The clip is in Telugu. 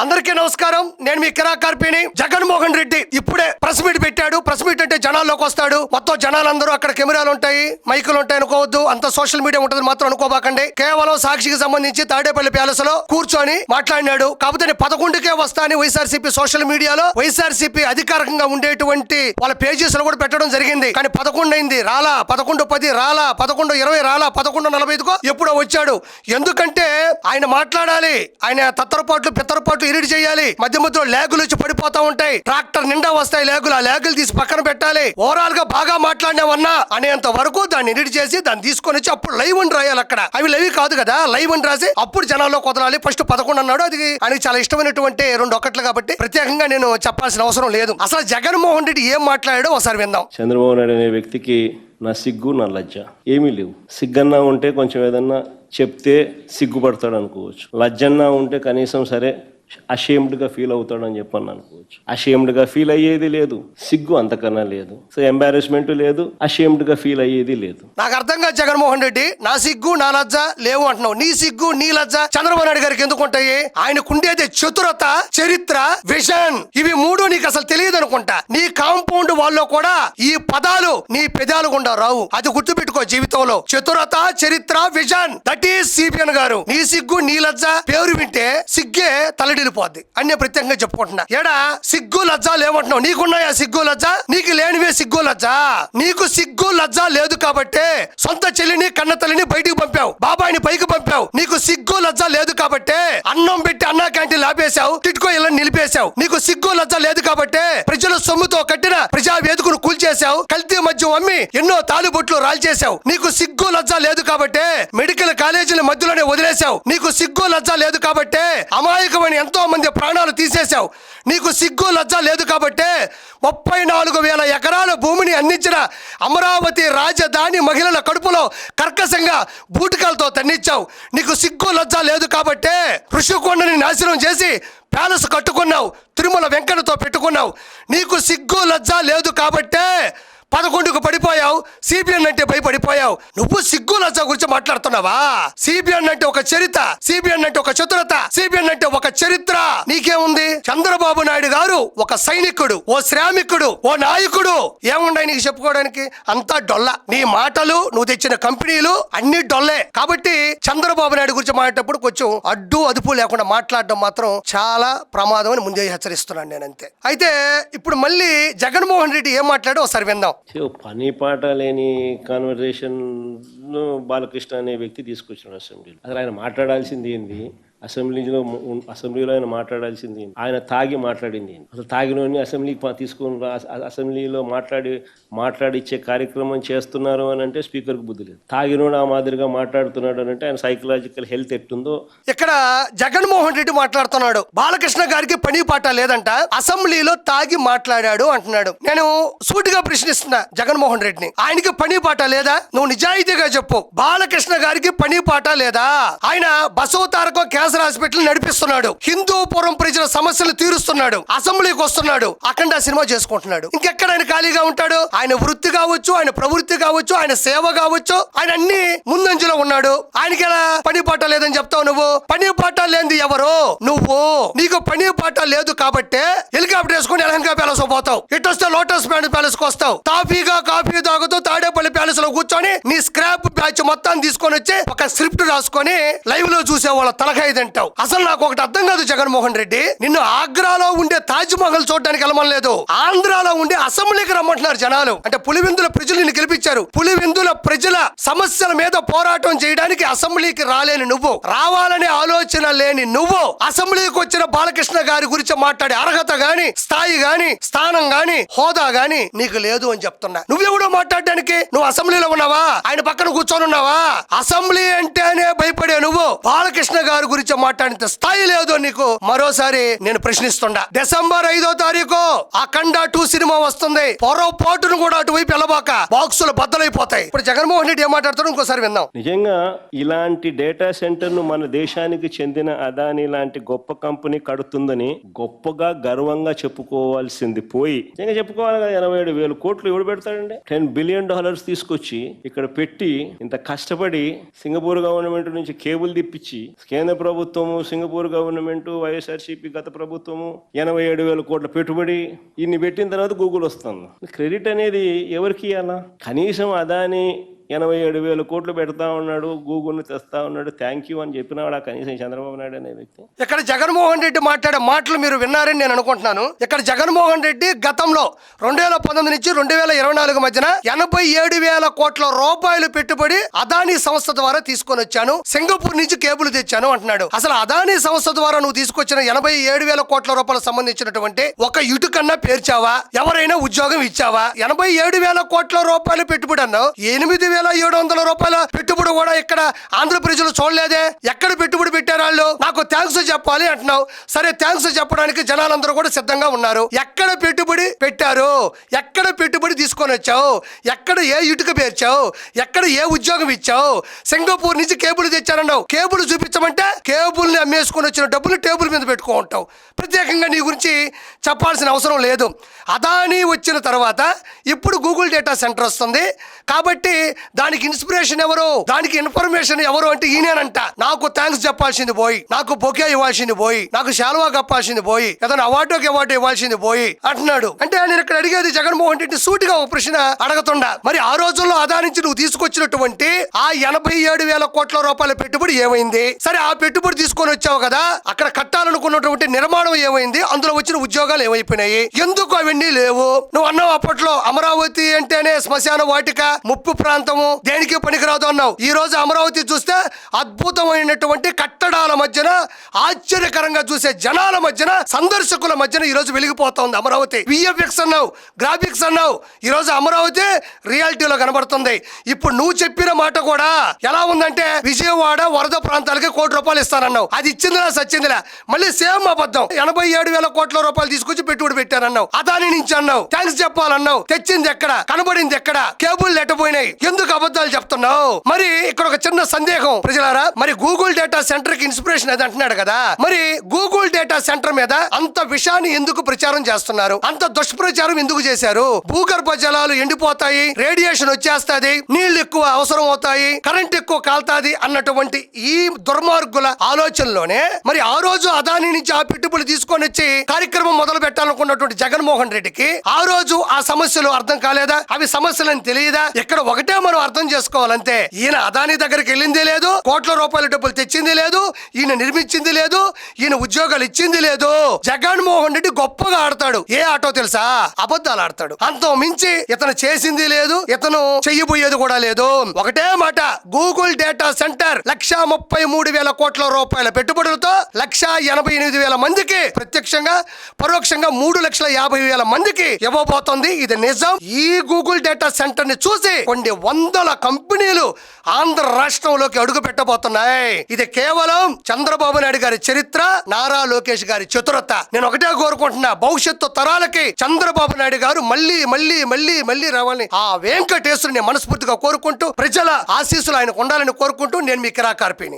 అందరికీ నమస్కారం. నేను మీ కిరాకార్పిని. జగన్మోహన్ రెడ్డి ఇప్పుడే ప్రెస్ మీట్ పెట్టాడు. ప్రెస్ మీట్ అంటే జనాల్లోకి వస్తాడు. మొత్తం జనాలందరూ అక్కడ కెమెరాలు ఉంటాయి, మైకులు ఉంటాయి అనుకోవద్దు. అంత సోషల్ మీడియా ఉంటుంది మాత్రం అనుకోబాకండి. కేవలం సాక్షికి సంబంధించి తాడేపల్లి ప్యాలెస్ లో కూర్చొని మాట్లాడినాడు. కాకపోతే నేను 11కే వస్తా అని వైఎస్ఆర్సీపీ సోషల్ మీడియాలో వైఎస్ఆర్సీపీ అధికారికంగా ఉండేటువంటి వాళ్ళ పేజెస్ లో కూడా పెట్టడం జరిగింది. కానీ 11 అయింది, రాలా. 11:10 రాలా, 11:20 రాలా, 11:45కో ఎప్పుడో వచ్చాడు. ఎందుకంటే ఆయన మాట్లాడాలి. ఆయన తత్తరపాట్లు పిత్తరపాట్లు ఇరిడి చేయాలి. మధ్య మధ్యలో లేగులు వచ్చి పడిపోతా ఉంటాయి. ట్రాక్టర్ నిండా వస్తాయి లేగులు. ఆ లేగులు తీసి పక్కన పెట్టాలి. ఓవరాల్ గా బాగా మాట్లాడినావన్నా అనేంత వరకు దాన్ని ఇరిడి చేసి దాన్ని తీసుకొని వచ్చి అప్పుడు లైవ్ అని రాయాలి. అక్కడ అవి లైవ్ కాదు కదా, లైవ్ అని రాసి అప్పుడు జనాల్లో కుదరాలి. ఫస్ట్ 11 అన్నాడు. అది ఆయనకి చాలా ఇష్టమైనటువంటి 2 ఒక్కట్లు కాబట్టి ప్రత్యేకంగా నేను చెప్పాల్సిన అవసరం లేదు. అసలు జగన్మోహన్ రెడ్డి ఏం మాట్లాడాడో ఒకసారి విందాం. చంద్రబాబు నాయుడు అనే వ్యక్తికి నా సిగ్గు నా లజ్జ ఏమీ లేవు. సిగ్గన్నా ఉంటే కొంచెం ఏదన్నా చెప్తే సిగ్గుపడతాడు అనుకోవచ్చు. లజ్జన్నా ఉంటే కనీసం సరే అషేమ్డ్గా ఫీల్ అవుతాడని చెప్పని అనుకోవచ్చు. అషేమ్డ్గా ఫీల్ అయ్యేది లేదు, సిగ్గు అంతకన్నా లేదు. సో ఎంబారెస్మెంట్ లేదు, అషేమ్డ్గా ఫీల్ అయ్యేది లేదు. నాకు అర్థం కాదు జగన్మోహన్ రెడ్డి. నా సిగ్గు నా లజ్జ లేవు అంటున్నావు. నీ సిగ్గు నీ లజ్జ చంద్రబాబు నాయుడు గారికి ఎందుకు ఉంటాయి? ఆయనకుండేది చతురత, చరిత్ర, విజన్. ఇవి 3 నీకు అసలు తెలియదు అనుకుంటా. నీ కాంపౌండ్ వాళ్ళలో కూడా ఈ పదాలు నీ పెదాలు గుండా రావు. అది గుర్తుపెట్టుకో జీవితంలో. చతురత, చరిత్ర, విజన్, దట్ ఈస్ సిపిఎన్ గారు. నీ సిగ్గు నీ లజ్జ పేరు వింటే సిగ్గే తలడిల్లిపోద్ది అన్నీ ప్రత్యేకంగా చెప్పుకుంటున్నా. ఏడా సిగ్గు లజ్జ లేవంటున్నావు. నీకున్నాయా సిగ్గు లజ్జ? నీకు లేనివే సిగ్గు లజ్జ. నీకు సిగ్గు లజ్జ లేదు కాబట్టి సొంత చెల్లిని కన్న తల్లిని బయటికి పంపావు, బాబాయిని పైకి పంపావు. నీకు సిగ్గు లజ్జ లేదు కాబట్టి అన్నం పెట్టి అన్నా క్యాంటీన్ ఆపేశావు, టిట్కో ఇళ్ళని నిలిపేశావు. నీకు సిగ్గు లజ్జ లేదు కాబట్టి ప్రజల సొమ్ముతో కట్టిన ప్రజా వేదికను కూల్చేశావు, కల్తీ మద్యం అమ్మి ఎన్నో తాలిబొట్లు రాల్చేశావు. నీకు సిగ్గు లజ్జ లేదు కాబట్టి మెడికల్ కాలేజీల మధ్యలోనే వదిలేశావు. నీకు సిగ్గు లజ్జ లేదు కాబట్టి అమాయకమైన ఎంతో మంది ప్రాణాలు తీసేశావు. నీకు సిగ్గు లజ్జ లేదు కాబట్టి 34,000 ఎకరాల భూమిని అందించిన అమరావతి రాజధాని మహిళల కడుపులో కర్కశంగా బూటకాలతో తన్నిచ్చావు. నీకు సిగ్గు లజ్జ లేదు కాబట్టి ఋషికొండని నాశనం చేసి ప్యాలెస్ కట్టుకున్నావు, తిరుమల వెంకటతో పెట్టుకున్నావు. నీకు సిగ్గు లజ్జ లేదు కాబట్టే 11కు పడిపోయావు. సిబిఎన్ అంటే భయపడిపోయావు. నువ్వు సిగ్గు లజ్జ గురించి మాట్లాడుతున్నావా? సిబిఎన్ అంటే ఒక చరిత్ర, సిబిఎన్ అంటే ఒక చతురత, సిబిఎన్ అంటే ఒక చరిత్ర. నీకేముంది? చంద్రబాబు నాయుడు గారు ఒక సైనికుడు, ఓ శ్రామికుడు, ఓ నాయకుడు. ఏముండాయి నీకు చెప్పుకోవడానికి? అంతా డొల్ల. నీ మాటలు, నువ్వు తెచ్చిన కంపెనీలు అన్ని డొల్లే. కాబట్టి చంద్రబాబు నాయుడు గురించి మాట్లాడేటప్పుడు కొంచెం అడ్డు అదుపు లేకుండా మాట్లాడడం మాత్రం చాలా ప్రమాదం అని ముందే హెచ్చరిస్తున్నాను నేను. అంతే. అయితే ఇప్పుడు మళ్ళీ జగన్మోహన్ రెడ్డి ఏం మాట్లాడో ఒకసారి విందాం. పని పాట లేని కాన్వర్సేషన్ బాలకృష్ణ అనే వ్యక్తి తీసుకొచ్చిన అసెంబ్లీలో. అసలు ఆయన మాట్లాడాల్సింది ఏంది? అసెంబ్లీలో ఆయన మాట్లాడాల్సింది ఏంటి? ఆయన తాగి మాట్లాడింది ఏంటి? అసలు తాగినోని అసెంబ్లీకి తీసుకొని అసెంబ్లీలో మాట్లాడిచ్చే కార్యక్రమం చేస్తున్నారు అని అంటే స్పీకర్కి బుద్ధి లేదు. తాగినోడు ఆ మాదిరిగా మాట్లాడుతున్నాడు అని అంటే ఆయన సైకలాజికల్ హెల్త్ ఎట్టుందో. ఇక్కడ జగన్మోహన్ రెడ్డి మాట్లాడుతున్నాడు. బాలకృష్ణ గారికి పని పాట లేదంట, అసెంబ్లీలో తాగి మాట్లాడాడు అంటున్నాడు. నేను సూటిగా ప్రశ్నిస్తున్నా జగన్మోహన్ రెడ్డిని. ఆయనకి పని పాట లేదా? నువ్వు నిజాయితీగా చెప్పు. బాలకృష్ణ గారికి పని పాట లేదా? ఆయన బసవతారకం క్యాన్సర్ హాస్పిటల్ నడిపిస్తున్నాడు, హిందూపురం ప్రజల సమస్యలు తీరుస్తున్నాడు, అసెంబ్లీకి వస్తున్నాడు, అఖండ సినిమా చేసుకుంటున్నాడు. ఇంకెక్కడ ఆయన ఖాళీగా ఉంటాడు? ఆయన వృత్తి కావచ్చు, ఆయన ప్రవృత్తి కావచ్చు, ఆయన సేవ కావచ్చు, ఆయన అన్ని ముందంజలో ఉన్నాడు. ఆయనకి ఎలా పని పాట లేదని చెప్తావు నువ్వు? పని పాట లేనిది ఎవరు? నువ్వు. నీకు పని పాట లేదు కాబట్టి హెలికాప్టర్ వేసుకుని ఎలహంకా ప్యాలెస్ పోతావు, ఇటు వస్తే లోటస్ ప్యాలెస్ కు వస్తావు, తాఫీగా కాఫీ తాగుతూ తాడేపల్లి ప్యాలెస్ లో కూర్చొని నీ స్క్రాప్ బ్యాచ్ మొత్తం తీసుకొని వచ్చి ఒక స్క్రిప్ట్ రాసుకొని లైవ్ లో చూసే వాళ్ళ తలకాయ తింటావు. అసలు నాకు ఒకటి అర్థం కాదు జగన్మోహన్ రెడ్డి. నిన్ను ఆగ్రాలో ఉండే తాజ్ మహల్ చూడడానికి వెళ్ళమలేదు, ఆంధ్రాలో ఉండే అసెంబ్లీకి రమ్మంటున్నారు జనాలు. అంటే పులివెందుల ప్రజలు నిన్ను గెలిపించారు. పులివెందుల ప్రజల సమస్యల మీద పోరాటం చేయడానికి అసెంబ్లీకి రాలేని నువ్వు, రావాలనే ఆలోచన లేని నువ్వు అసెంబ్లీకి వచ్చిన బాలకృష్ణ గారి గురించి మాట్లాడే అర్హత గాని, స్థాయి గాని, స్థానం గాని, హోదా గాని నీకు లేదు అని చెప్తున్నా. నువ్వెవడో మాట్లాడడానికి? నువ్వు అసెంబ్లీలో ఉన్నావా? ఆయన పక్కన కూర్చొని ఉన్నావా? అసెంబ్లీ అంటేనే భయపడే నువ్వు బాలకృష్ణ గారి గురించి మాట్లాడితే స్థాయి లేదు నీకు. మరోసారి నేను ప్రశ్నిస్తుండా. డిసెంబర్ 5వ తారీఖు అఖండ 2 సినిమా వస్తుంది. పొరపాటును కూడా అటువైపు వెళ్ళబాక, బాక్సులు బద్దలైపోతాయి. ఇప్పుడు జగన్మోహన్ రెడ్డి ఏం మాట్లాడతాడు ఇంకోసారి విందాం. నిజంగా ఇలాంటి డేటా సెంటర్ ను మన దేశానికి చెందిన అదాని లాంటి గొప్ప కంపెనీ కడుతుందని గొప్పగా గర్వంగా చెప్పుకోవాల్సింది పోయి నిజంగా చెప్పుకోవాలి కదా. 87,000 కోట్లు ఎవడు పెడతాడండి? $10 బిలియన్ తీసుకొచ్చి ఇక్కడ పెట్టి ఇంత కష్టపడి సింగపూర్ గవర్నమెంట్ నుంచి కేబుల్ తిప్పించి కేంద్ర ప్రభుత్వం ప్రభుత్వము, సింగపూర్ గవర్నమెంట్, వైఎస్ఆర్సీపీ గత ప్రభుత్వము 87,000 కోట్ల పెట్టుబడి ఇన్ని పెట్టిన తర్వాత గూగుల్ వస్తుంది. క్రెడిట్ అనేది ఎవరికి ఇవ్వాలా? కనీసం అదాని 87,000 కోట్లు పెడతా ఉన్నాడు, గూగుల్ని తెస్తా ఉన్నాడు, థ్యాంక్ యూ అని చెప్పినవాడు కనీసం చంద్రబాబు నాయుడు అనే వ్యక్తి. ఇక్కడ జగన్మోహన్ రెడ్డి మాట్లాడే మాటలు మీరు విన్నారని నేను అనుకుంటున్నాను. ఇక్కడ జగన్మోహన్ రెడ్డి గతంలో 2019 నుంచి 2024 మధ్యన 87,000 కోట్ల రూపాయలు పెట్టుబడి అదానీ సంస్థ ద్వారా తీసుకొని వచ్చాను, సింగపూర్ నుంచి కేబుల్ తెచ్చాను అంటున్నాడు. అసలు అదానీ సంస్థ ద్వారా నువ్వు తీసుకొచ్చిన 87,000 కోట్ల రూపాయలకు సంబంధించినటువంటి ఒక ఇటుకన్నా పేర్చావా? ఎవరైనా ఉద్యోగం ఇచ్చావా? 87,000 కోట్ల రూపాయలు పెట్టుబడి అన్నావు, 8,700 రూపాయల పెట్టుబడి కూడా ఇక్కడ ఆంధ్ర ప్రజలు చూడలేదే. ఎక్కడ పెట్టుబడి పెట్టారు వాళ్ళు? నాకు థ్యాంక్స్ చెప్పాలి అంటున్నావు. సరే, థ్యాంక్స్ చెప్పడానికి జనాలందరూ కూడా సిద్ధంగా ఉన్నారు. ఎక్కడ పెట్టుబడి పెట్టారు? ఎక్కడ పెట్టుబడి తీసుకొని వచ్చావు? ఎక్కడ ఏ ఇటుక పేర్చావు? ఎక్కడ ఏ ఉద్యోగం ఇచ్చావు? సింగపూర్ నుంచి కేబుల్ తెచ్చారన్నావు. కేబుల్ చూపించమంటే కేబుల్ ని అమ్మేసుకొని వచ్చిన డబ్బులు టేబుల్ మీద పెట్టుకుంటావు. ప్రత్యేకంగా నీ గురించి చెప్పాల్సిన అవసరం లేదు. అదానీ వచ్చిన తర్వాత ఇప్పుడు గూగుల్ డేటా సెంటర్ వస్తుంది కాబట్టి దానికి ఇన్స్పిరేషన్ ఎవరు, దానికి ఇన్ఫర్మేషన్ ఎవరు అంటే ఈయనేనంట. నాకు థ్యాంక్స్ చెప్పాల్సింది పోయి, నాకు బొకే ఇవ్వాల్సింది పోయి, నాకు శాలువా కప్పాల్సింది పోయి, ఏదైనా అవార్డు ఇవ్వాల్సింది పోయి అంటున్నాడు. అంటే నేను ఇక్కడ అడిగేది జగన్మోహన్ రెడ్డి సూటిగా ఒక ప్రశ్న అడగతుండా. మరి ఆ రోజుల్లో అదా నుంచి నువ్వు తీసుకొచ్చినటువంటి ఆ 87,000 కోట్ల రూపాయల పెట్టుబడి ఏమైంది? సరే, ఆ పెట్టుబడి తీసుకొని వచ్చావు కదా, అక్కడ కట్టాలనుకున్నటువంటి నిర్మాణం ఏమైంది? అందులో వచ్చిన ఉద్యోగాలు ఏమైపోయినాయి? ఎందుకు అవన్నీ లేవు? నువ్వు అన్నావు అప్పట్లో అమరావతి అంటేనే శ్మశాన వాటిక, ముప్పు ప్రాంతము, దేనికి పనికిరాదు అన్నావు. ఈ రోజు అమరావతి చూస్తే అద్భుతమైనటువంటి కట్టడాల మధ్యన, ఆశ్చర్యకరంగా చూసే జనాల మధ్యన, సందర్శకుల మధ్యన ఈ రోజు వెలిగిపోతుంది అమరావతి. విఎఫ్ఎక్స్ అన్నావు, గ్రాఫిక్స్ అన్నావు, ఈ రోజు అమరావతి రియాలిటీలో కనబడుతుంది. ఇప్పుడు నువ్వు చెప్పిన మాట కూడా ఎలా ఉందంటే విజయవాడ వరద ప్రాంతాలకి 1 కోటి రూపాయలు ఇస్తానన్నావు. అది ఇచ్చిందిలా సచ్చిందిలా. మళ్ళీ సేమ్ అబద్ధం. 87,000 కోట్ల రూపాయలు తీసుకొచ్చి పెట్టుబడి పెట్టారన్నావు. అదాని నుంచి అన్నావు, థ్యాంక్స్ చెప్పాలన్నావు. తెచ్చింది ఎక్కడ? కనబడింది ఎక్కడ? కేబుల్ ఎట్టపోయినాయి. ఎందుకు అబద్ధాలు చెప్తున్నావు? మరి ఇక్కడ ఒక చిన్న సందేహం ప్రజలారా. మరి గూగుల్ డేటా సెంటర్ కి ఇన్స్పిరేషన్ అది అంటున్నాడు కదా, మరి గూగుల్ డేటా సెంటర్ మీద అంత విషయాన్ని ఎందుకు ప్రచారం చేస్తున్నారు? అంత దుష్ప్రచారం ఎందుకు చేశారు? భూగర్భ జలాలు ఎండిపోతాయి, రేడియేషన్ వచ్చేస్తాది, నీళ్లు ఎక్కువ అవసరం అవుతాయి, కరెంట్ ఎక్కువ కాల్తాది అన్నటువంటి ఈ దుర్మార్గుల ఆలోచనలోనే మరి ఆ రోజు అదాని నుంచి ఆ పెట్టుబడులు తీసుకొని వచ్చి కార్యక్రమం మొదలు పెట్టాలనుకున్నటువంటి జగన్మోహన్ రెడ్డికి ఆ రోజు ఆ సమస్యలు అర్థం కాలేదా? అవి సమస్యలని తెలియదా? ఇక్కడ ఒకటే మనం అర్థం చేసుకోవాలంటే, ఈయన అదాని దగ్గరికి వెళ్ళింది లేదు, కోట్ల రూపాయల డబ్బులు తెచ్చింది లేదు, ఈయన నిర్మించింది లేదు, ఈయన ఉద్యోగాలు ఇచ్చింది లేదు. జగన్మోహన్ రెడ్డి గొప్పగా ఆడతాడు. ఏ ఆటో తెలుసా? అబద్ధాలు ఆడతాడు. అంత మించి ఇతను చేసింది లేదు, ఇతను చెయ్యబోయేది కూడా లేదు. ఒకటే మాట, గూగుల్ డేటా సెంటర్ 1,33,000 కోట్ల రూపాయల పెట్టుబడులతో 1,88,000 మందికి ప్రత్యక్షంగా, పరోక్షంగా 3,50,000 మందికి ఇవ్వబోతోంది. ఇది నిజం. ఈ గూగుల్ డేటా సెంటర్ ని చూసి కొన్ని వందల కంపెనీలు ఆంధ్ర రాష్ట్రంలోకి అడుగు పెట్టబోతున్నాయి. ఇది కేవలం చంద్రబాబు నాయుడు గారి చరిత్ర, నారా లోకేష్ గారి చతురత. నేను ఒకటే కోరుకుంటున్నా, భవిష్యత్తు తరాలకి చంద్రబాబు నాయుడు గారు మళ్ళీ మళ్ళీ మళ్ళీ మళ్ళీ రావాలని ఆ వెంకటేశ్వరుని మనస్ఫూర్తిగా కోరుకుంటూ, ప్రజల ఆశీస్సులు ఆయనకు ఉండాలని కోరుకుంటూ, నేను మీ కిరా కార్పిని.